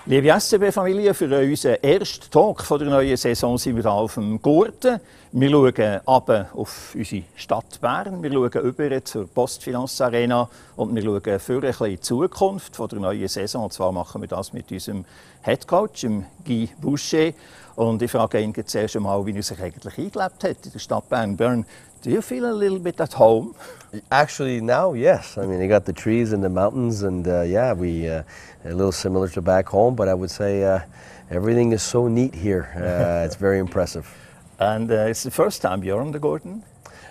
Liebe SCB-Familie, für unseren ersten Talk von der neuen Saison sind wir hier auf dem Gurten. Wir schauen runter auf unsere Stadt Bern, wir schauen über zur Postfinance Arena und wir schauen für ein bisschen in die Zukunft von der neuen Saison. Und zwar machen wir das mit unserem Headcoach, Guy Boucher. Und ich frage ihn zuerst einmal, wie er sich eigentlich eingelebt hat in der Stadt Bern. Bern, do you feel a little bit at home? Actually, now, yes. I mean, you got the trees and the mountains, and yeah, we a little similar to back home, but I would say everything is so neat here. It's very impressive. And it's the first time you're on the Gordon?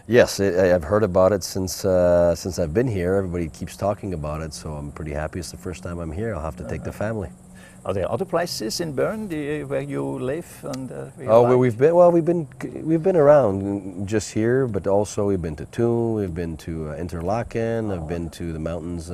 Yes, I've heard about it since I've been here. Everybody keeps talking about it, so I'm pretty happy. It's the first time I'm here. I'll have to take the family. Are there other places in Bern where you live? And where we've been? Well, we've been around just here, but also we've been to Thun, we've been to Interlaken, I've been to the mountains,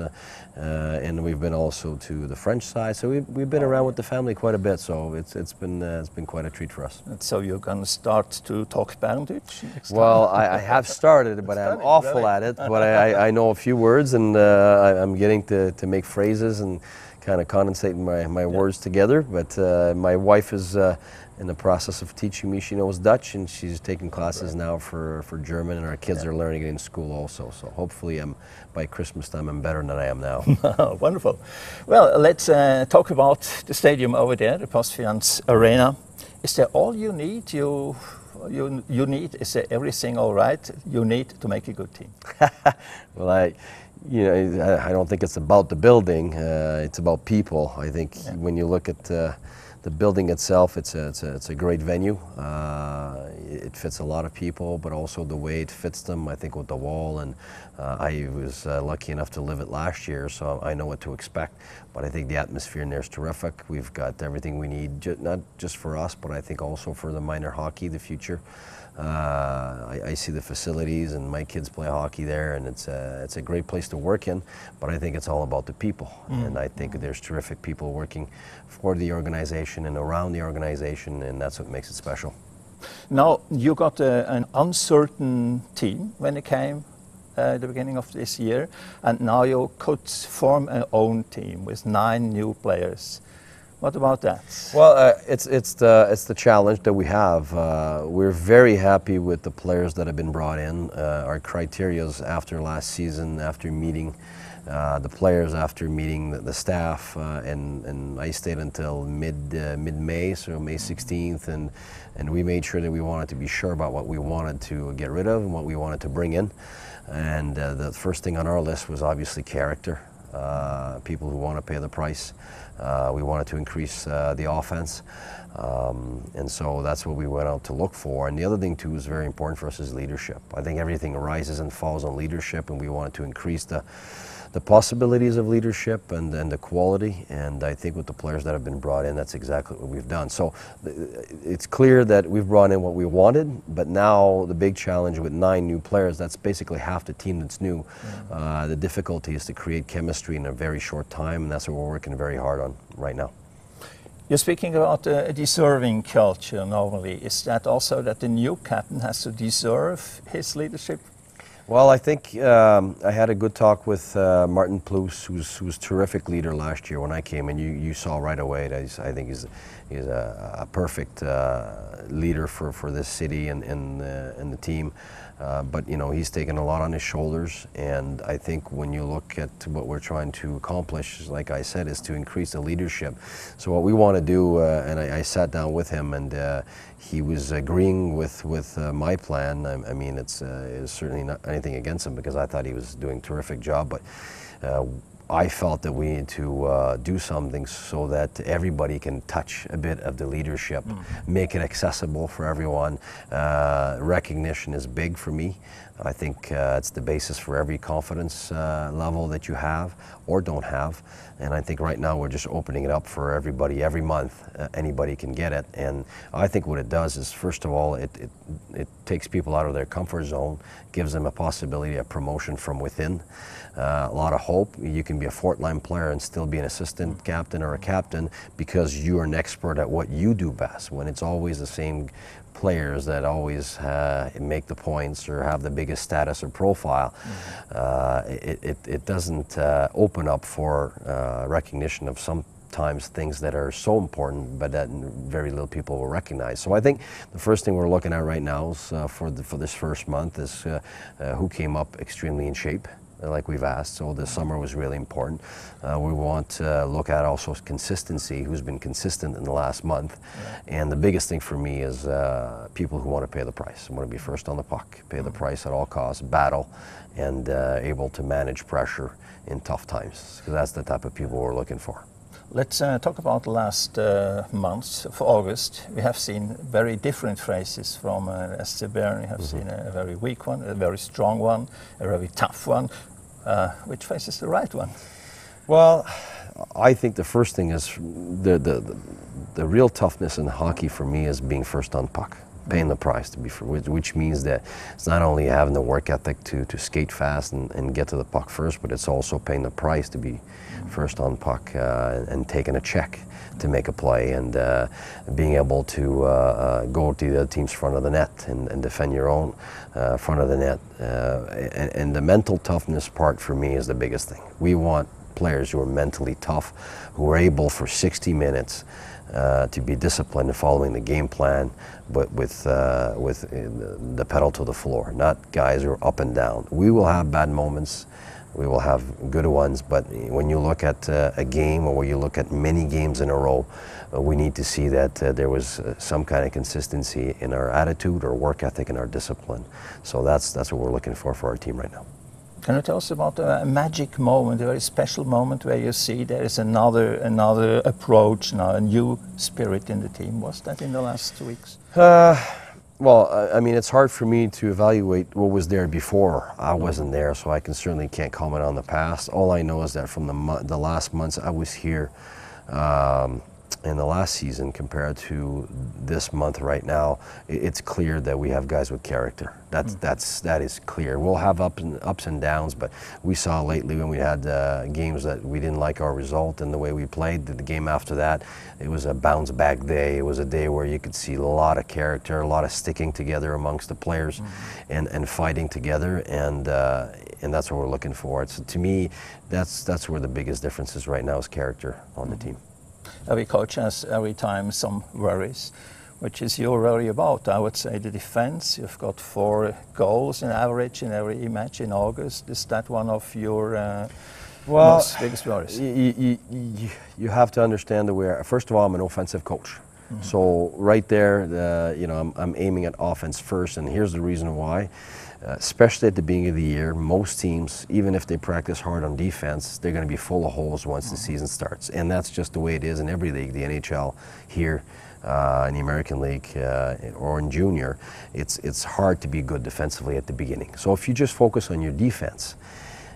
and we've been also to the French side. So we've been around with the family quite a bit. So it's been quite a treat for us. And so you're going to start to talk Berndeutsch next time? Well, I have started, but I'm awful at it. But I know a few words, and I'm getting to make phrases and kind of condensating my words together, but my wife is in the process of teaching me. She knows Dutch, and she's taking classes now for German, and our kids are learning it in school also. So hopefully by Christmas time I'm better than I am now. Wonderful. Well, let's talk about the stadium over there, the Postfinance Arena. Is that all you need? You need, is everything all right you need to make a good team? Well, I don't think it's about the building. It's about people. I think when you look at the building itself, it's a great venue. It fits a lot of people, but also the way it fits them. I think with the wall, and I was lucky enough to live it last year, so I know what to expect. But I think the atmosphere in there is terrific. We've got everything we need, not just for us, but I think also for the minor hockey, the future. I see the facilities, and my kids play hockey there, and it's a great place to work in, but I think it's all about the people. And I think there's terrific people working for the organization and around the organization, and that's what makes it special. Now, you got an uncertain team when it came at the beginning of this year, and now you could form an own team with 9 new players. What about that? Well, it's the challenge that we have. We're very happy with the players that have been brought in. Our criterias after last season, after meeting the players, after meeting the staff, and I stayed until mid-May, so May 16th, and we made sure that we wanted to be sure about what we wanted to get rid of and what we wanted to bring in. And the first thing on our list was obviously character. People who want to pay the price. We wanted to increase the offense, and so that's what we went out to look for. And the other thing too is very important for us is leadership. I think everything rises and falls on leadership, and we wanted to increase the possibilities of leadership and the quality. And I think with the players that have been brought in, that's exactly what we've done. So it's clear that we've brought in what we wanted, but now the big challenge with 9 new players, that's basically half the team that's new. The difficulty is to create chemistry in a very short time, and that's what we're working very hard on right now. You're speaking about a deserving culture normally. Is that also that the new captain has to deserve his leadership? Well, I think I had a good talk with Martin Ploes, who's a terrific leader last year when I came, and you saw right away that I think he's a perfect leader for this city and the team. But you know, he's taken a lot on his shoulders, and I think when you look at what we're trying to accomplish, like I said, is to increase the leadership. So what we want to do, and I sat down with him, and he was agreeing with my plan. I mean, it's certainly not anything against him, because I thought he was doing a terrific job, but I felt that we need to do something so that everybody can touch a bit of the leadership, make it accessible for everyone. Recognition is big for me. I think it's the basis for every confidence level that you have or don't have. And I think right now we're just opening it up for everybody. Every month anybody can get it. And I think what it does is, first of all, it takes people out of their comfort zone, gives them a possibility of promotion from within. A lot of hope. You can be a fourth-line player and still be an assistant captain or a captain because you are an expert at what you do best. When it's always the same players that always make the points or have the biggest status or profile, it doesn't open up for recognition of some times things that are so important, but that very little people will recognize. So I think the first thing we're looking at right now is for this first month is who came up extremely in shape, like we've asked. So the summer was really important. We want to look at also consistency, who's been consistent in the last month. Yeah. And the biggest thing for me is people who want to pay the price, want to be first on the puck, pay the price at all costs, battle, and able to manage pressure in tough times. Because that's the type of people we're looking for. Let's talk about the last months of August. We have seen very different phases from SC Bern. We have seen a very weak one, a very strong one, a very tough one. Which phase is the right one? Well, I think the first thing is the real toughness in hockey for me is being first on puck, paying the price to be first, which means that it's not only having the work ethic to skate fast and get to the puck first, but it's also paying the price to be first on puck and taking a check to make a play, and being able to go to the other team's front of the net and defend your own front of the net. And the mental toughness part for me is the biggest thing. We want players who are mentally tough, who are able for 60 minutes to be disciplined in following the game plan, but with the pedal to the floor, not guys who are up and down. We will have bad moments, we will have good ones, but when you look at a game, or when you look at many games in a row, we need to see that there was some kind of consistency in our attitude, our work ethic, and our discipline. So that's what we're looking for our team right now. Can you tell us about a magic moment, a very special moment where you see there is another approach now, a new spirit in the team? Was that in the last 2 weeks? Well, I mean, it's hard for me to evaluate what was there before. I wasn't there, so I certainly can't comment on the past. All I know is that from the last months I was here, in the last season compared to this month right now, it's clear that we have guys with character. That is clear. We'll have ups and downs, but we saw lately when we had games that we didn't like our result and the way we played. The game after that, it was a bounce back day. It was a day where you could see a lot of character, a lot of sticking together amongst the players, and fighting together, and that's what we're looking for. So to me, that's where the biggest difference is right now, is character on the team. Every coach has every time some worries. Which is your worry about? I would say the defense. You've got 4 goals in average in every match in August. Is that one of your most biggest worries? You have to understand the way. First of all, I'm an offensive coach. So right there, I'm aiming at offense first, and here's the reason why. Especially at the beginning of the year, most teams, even if they practice hard on defense, they're going to be full of holes once the season starts. And that's just the way it is in every league, the NHL here, in the American League, or in junior. It's hard to be good defensively at the beginning. So if you just focus on your defense,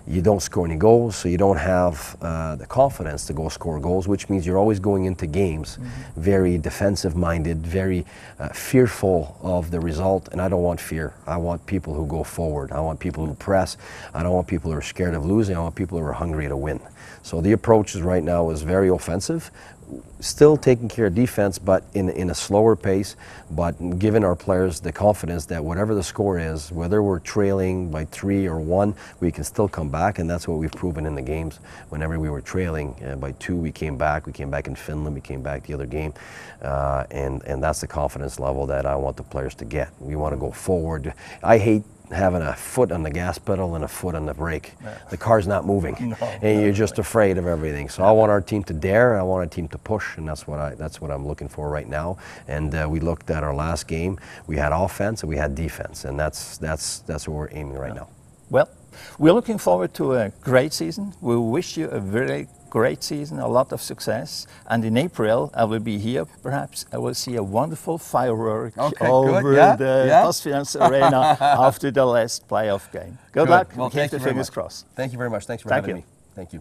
you don't score any goals, so you don't have the confidence to go score goals, which means you're always going into games very defensive-minded, very fearful of the result, and I don't want fear. I want people who go forward. I want people who press. I don't want people who are scared of losing. I want people who are hungry to win. So the approach right now is very offensive, still taking care of defense, but in a slower pace, but giving our players the confidence that whatever the score is, whether we're trailing by 3 or 1, we can still come back, and that's what we've proven in the games. Whenever we were trailing by 2, we came back in Finland, we came back the other game, and that's the confidence level that I want the players to get. We want to go forward. I hate having a foot on the gas pedal and a foot on the brake. Yeah. The car's not moving, and you're just afraid of everything. So I want our team to dare, and I want our team to push, and that's what I'm looking for right now. And we looked at our last game. We had offense and we had defense, and that's what we're aiming right now. Well, we're looking forward to a great season. We wish you a very great season, a lot of success. And in April, I will be here. Perhaps I will see a wonderful firework over the Postfinance Arena after the last playoff game. Good luck. Well, Keep the fingers crossed. Thank you very much. Thanks for having me. Thank you.